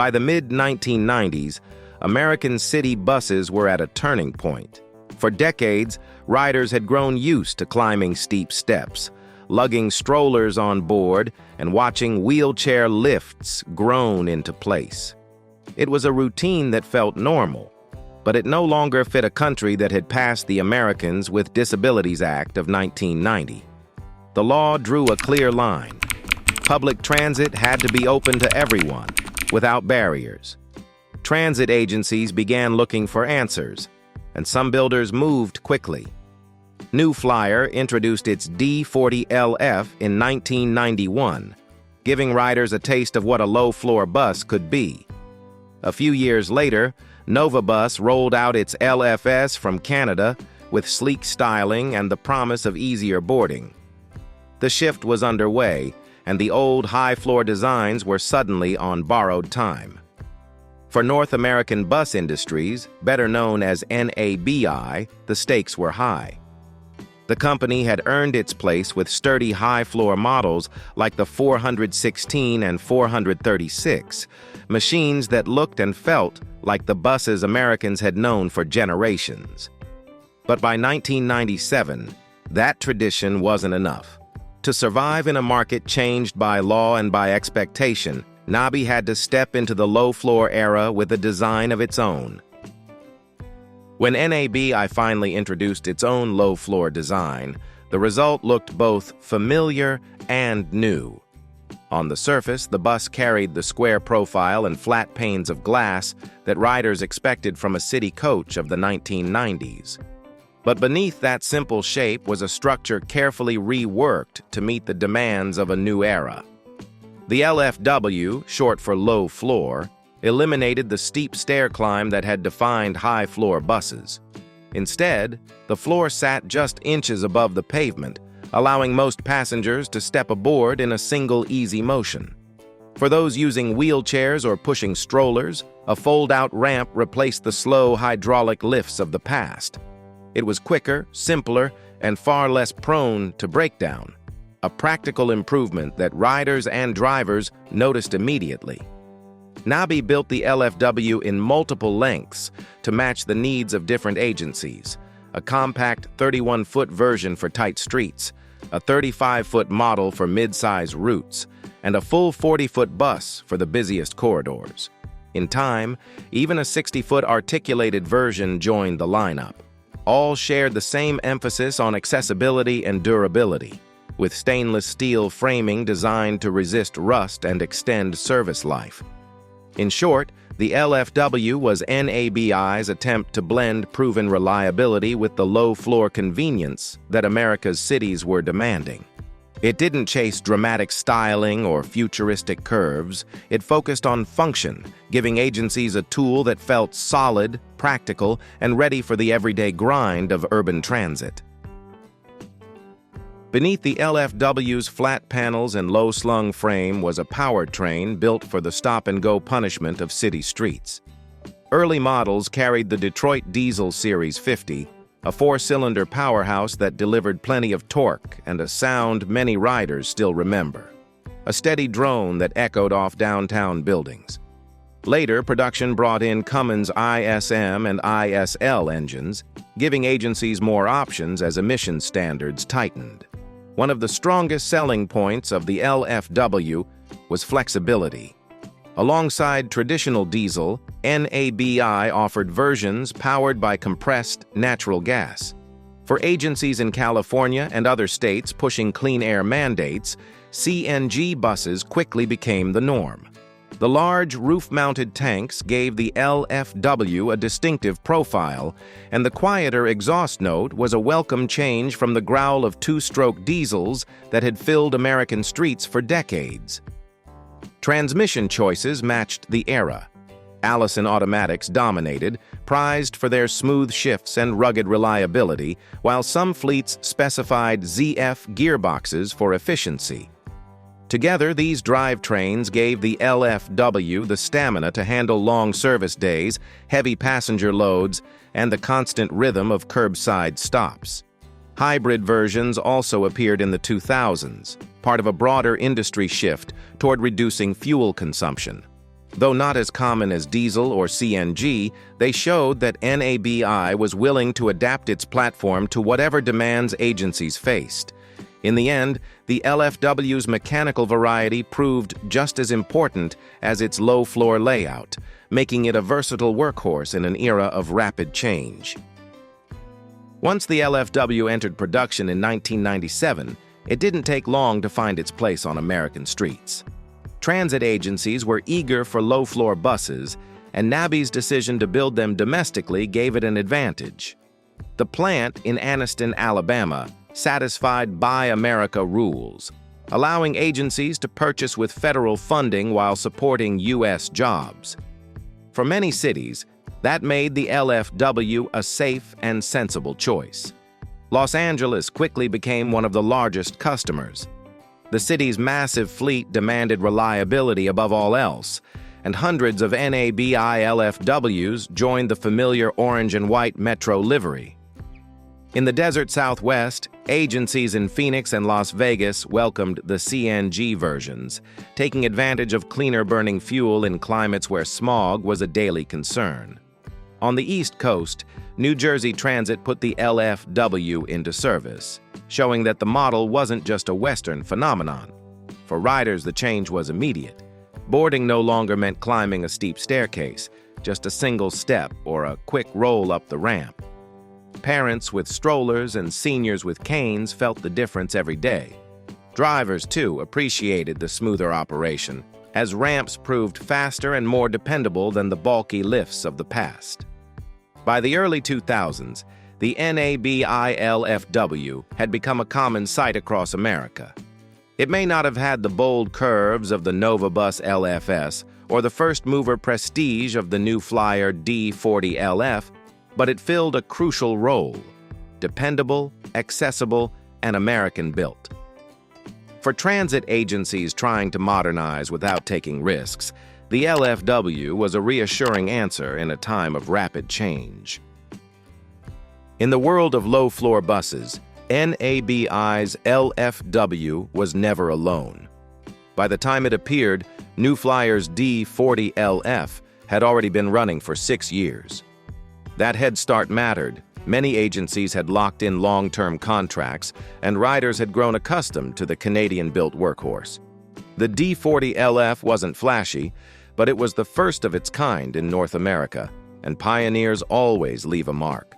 By the mid-1990s, American city buses were at a turning point. For decades, riders had grown used to climbing steep steps, lugging strollers on board, and watching wheelchair lifts groan into place. It was a routine that felt normal, but it no longer fit a country that had passed the Americans with Disabilities Act of 1990. The law drew a clear line. Public transit had to be open to everyone, without barriers. Transit agencies began looking for answers, and some builders moved quickly. New Flyer introduced its D40LF in 1991, giving riders a taste of what a low-floor bus could be. A few years later, Nova Bus rolled out its LFS from Canada with sleek styling and the promise of easier boarding. The shift was underway, and the old high-floor designs were suddenly on borrowed time. For North American bus industries, better known as NABI, the stakes were high. The company had earned its place with sturdy high-floor models like the 416 and 436, machines that looked and felt like the buses Americans had known for generations. But by 1997, that tradition wasn't enough. To survive in a market changed by law and by expectation, NABI had to step into the low-floor era with a design of its own. When NABI finally introduced its own low-floor design, the result looked both familiar and new. On the surface, the bus carried the square profile and flat panes of glass that riders expected from a city coach of the 1990s. But beneath that simple shape was a structure carefully reworked to meet the demands of a new era. The LFW, short for low floor, eliminated the steep stair climb that had defined high-floor buses. Instead, the floor sat just inches above the pavement, allowing most passengers to step aboard in a single easy motion. For those using wheelchairs or pushing strollers, a fold-out ramp replaced the slow hydraulic lifts of the past. It was quicker, simpler, and far less prone to breakdown, a practical improvement that riders and drivers noticed immediately. NABI built the LFW in multiple lengths to match the needs of different agencies: a compact 31-foot version for tight streets, a 35-foot model for mid-size routes, and a full 40-foot bus for the busiest corridors. In time, even a 60-foot articulated version joined the lineup. All shared the same emphasis on accessibility and durability, with stainless steel framing designed to resist rust and extend service life. In short, the LFW was NABI's attempt to blend proven reliability with the low-floor convenience that America's cities were demanding. It didn't chase dramatic styling or futuristic curves. It focused on function, giving agencies a tool that felt solid, practical, and ready for the everyday grind of urban transit. Beneath the LFW's flat panels and low-slung frame was a powertrain built for the stop-and-go punishment of city streets. Early models carried the Detroit Diesel Series 50, a four-cylinder powerhouse that delivered plenty of torque and a sound many riders still remember. A steady drone that echoed off downtown buildings. Later, production brought in Cummins ISM and ISL engines, giving agencies more options as emission standards tightened. One of the strongest selling points of the LFW was flexibility. Alongside traditional diesel, NABI offered versions powered by compressed natural gas. For agencies in California and other states pushing clean air mandates, CNG buses quickly became the norm. The large roof-mounted tanks gave the LFW a distinctive profile, and the quieter exhaust note was a welcome change from the growl of two-stroke diesels that had filled American streets for decades. Transmission choices matched the era. Allison automatics dominated, prized for their smooth shifts and rugged reliability, while some fleets specified ZF gearboxes for efficiency. Together, these drivetrains gave the LFW the stamina to handle long service days, heavy passenger loads, and the constant rhythm of curbside stops. Hybrid versions also appeared in the 2000s, part of a broader industry shift toward reducing fuel consumption. Though not as common as diesel or CNG, they showed that NABI was willing to adapt its platform to whatever demands agencies faced. In the end, the LFW's mechanical variety proved just as important as its low-floor layout, making it a versatile workhorse in an era of rapid change. Once the LFW entered production in 1997, it didn't take long to find its place on American streets. Transit agencies were eager for low-floor buses, and NABI's decision to build them domestically gave it an advantage. The plant in Anniston, Alabama, satisfied Buy America rules, allowing agencies to purchase with federal funding while supporting U.S. jobs. For many cities, that made the LFW a safe and sensible choice. Los Angeles quickly became one of the largest customers. The city's massive fleet demanded reliability above all else, and hundreds of NABI LFWs joined the familiar orange and white metro livery. In the desert Southwest, agencies in Phoenix and Las Vegas welcomed the CNG versions, taking advantage of cleaner-burning fuel in climates where smog was a daily concern. On the East Coast, New Jersey Transit put the LFW into service, showing that the model wasn't just a Western phenomenon. For riders, the change was immediate. Boarding no longer meant climbing a steep staircase, just a single step or a quick roll up the ramp. Parents with strollers and seniors with canes felt the difference every day. Drivers, too, appreciated the smoother operation, as ramps proved faster and more dependable than the bulky lifts of the past. By the early 2000s, the NABI LFW had become a common sight across America. It may not have had the bold curves of the NovaBus LFS or the first-mover prestige of the New Flyer D40 LF, but it filled a crucial role: dependable, accessible, and American-built. For transit agencies trying to modernize without taking risks, the LFW was a reassuring answer in a time of rapid change. In the world of low-floor buses, NABI's LFW was never alone. By the time it appeared, New Flyer's D40 LF had already been running for 6 years. That head start mattered. Many agencies had locked in long-term contracts, and riders had grown accustomed to the Canadian-built workhorse. The D40 LF wasn't flashy, but it was the first of its kind in North America, and pioneers always leave a mark.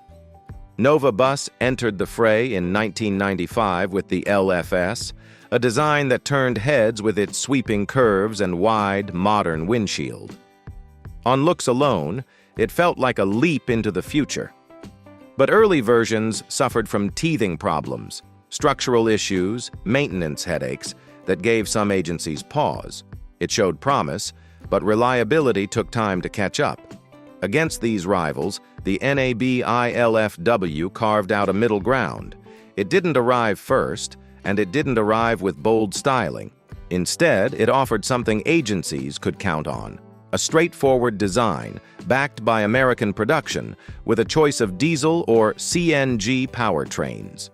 NovaBus entered the fray in 1995 with the LFS, a design that turned heads with its sweeping curves and wide, modern windshield. On looks alone, it felt like a leap into the future. But early versions suffered from teething problems, structural issues, maintenance headaches that gave some agencies pause. It showed promise, but reliability took time to catch up. Against these rivals, the NABI LFW carved out a middle ground. It didn't arrive first, and it didn't arrive with bold styling. Instead, it offered something agencies could count on: a straightforward design, backed by American production, with a choice of diesel or CNG powertrains.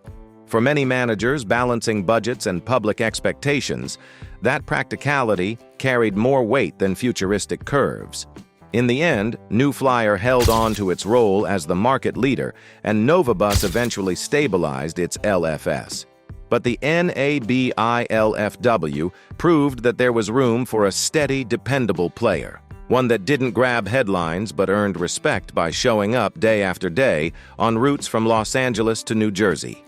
For many managers balancing budgets and public expectations, that practicality carried more weight than futuristic curves. In the end, New Flyer held on to its role as the market leader, and NovaBus eventually stabilized its LFS. But the NABI LFW proved that there was room for a steady, dependable player, one that didn't grab headlines but earned respect by showing up day after day on routes from Los Angeles to New Jersey.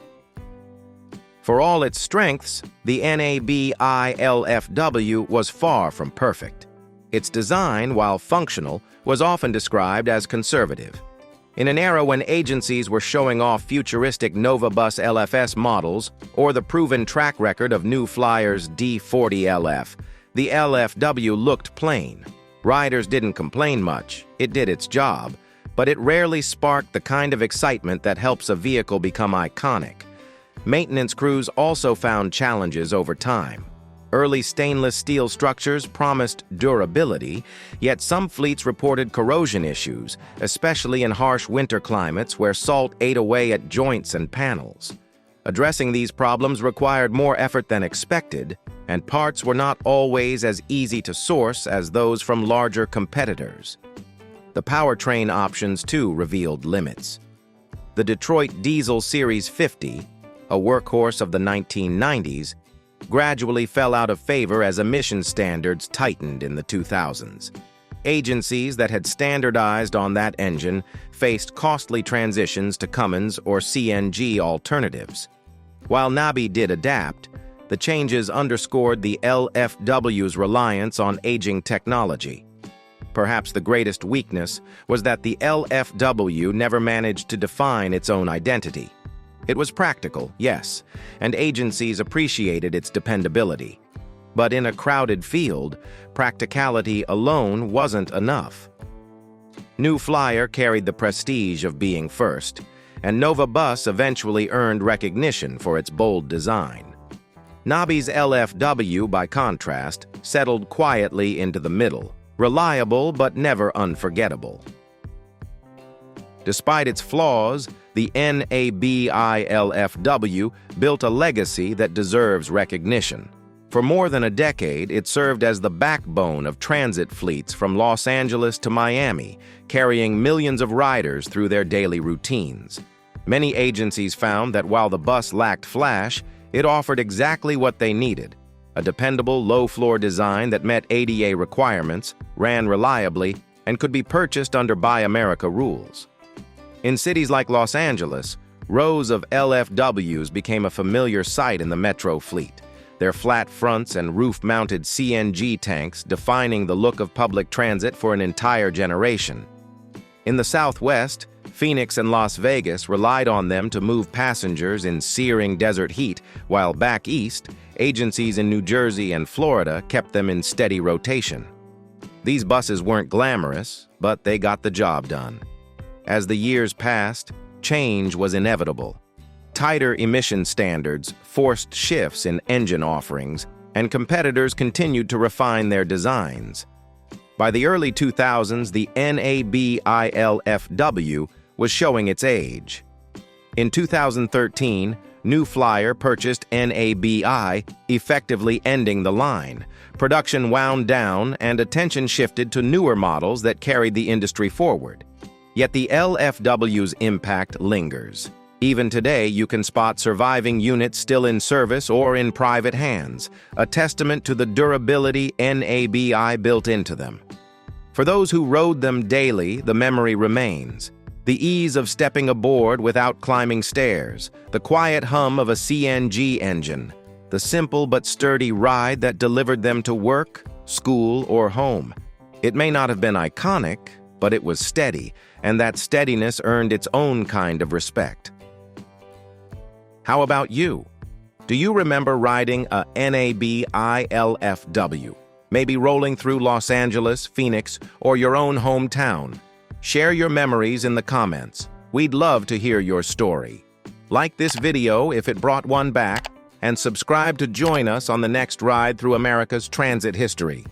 For all its strengths, the NABI LFW was far from perfect. Its design, while functional, was often described as conservative. In an era when agencies were showing off futuristic NovaBus LFS models or the proven track record of New Flyer's D40 LF, the LFW looked plain. Riders didn't complain much. It did its job, but it rarely sparked the kind of excitement that helps a vehicle become iconic. Maintenance crews also found challenges over time. Early stainless steel structures promised durability, yet some fleets reported corrosion issues, especially in harsh winter climates where salt ate away at joints and panels. Addressing these problems required more effort than expected, and parts were not always as easy to source as those from larger competitors. The powertrain options, too, revealed limits. The Detroit Diesel Series 50, a workhorse of the 1990s, gradually fell out of favor as emission standards tightened in the 2000s. Agencies that had standardized on that engine faced costly transitions to Cummins or CNG alternatives. While NABI did adapt, the changes underscored the LFW's reliance on aging technology. Perhaps the greatest weakness was that the LFW never managed to define its own identity. It was practical, yes, and agencies appreciated its dependability. But in a crowded field, practicality alone wasn't enough. New Flyer carried the prestige of being first, and Nova Bus eventually earned recognition for its bold design. NABI's LFW, by contrast, settled quietly into the middle, reliable but never unforgettable. Despite its flaws, the NABI LFW built a legacy that deserves recognition. For more than a decade, it served as the backbone of transit fleets from Los Angeles to Miami, carrying millions of riders through their daily routines. Many agencies found that while the bus lacked flash, it offered exactly what they needed: a dependable, low-floor design that met ADA requirements, ran reliably, and could be purchased under Buy America rules. In cities like Los Angeles, rows of LFWs became a familiar sight in the metro fleet, their flat fronts and roof-mounted CNG tanks defining the look of public transit for an entire generation. In the Southwest, Phoenix and Las Vegas relied on them to move passengers in searing desert heat, while back east, agencies in New Jersey and Florida kept them in steady rotation. These buses weren't glamorous, but they got the job done. As the years passed, change was inevitable. Tighter emission standards forced shifts in engine offerings, and competitors continued to refine their designs. By the early 2000s, the NABI LFW was showing its age. In 2013, New Flyer purchased NABI, effectively ending the line. Production wound down, and attention shifted to newer models that carried the industry forward. Yet the LFW's impact lingers. Even today, you can spot surviving units still in service or in private hands, a testament to the durability NABI built into them. For those who rode them daily, the memory remains. The ease of stepping aboard without climbing stairs, the quiet hum of a CNG engine, the simple but sturdy ride that delivered them to work, school, or home. It may not have been iconic, but it was steady, and that steadiness earned its own kind of respect. How about you? Do you remember riding a NABI LFW, maybe rolling through Los Angeles, Phoenix, or your own hometown? Share your memories in the comments. We'd love to hear your story. Like this video if it brought one back, and subscribe to join us on the next ride through America's transit history.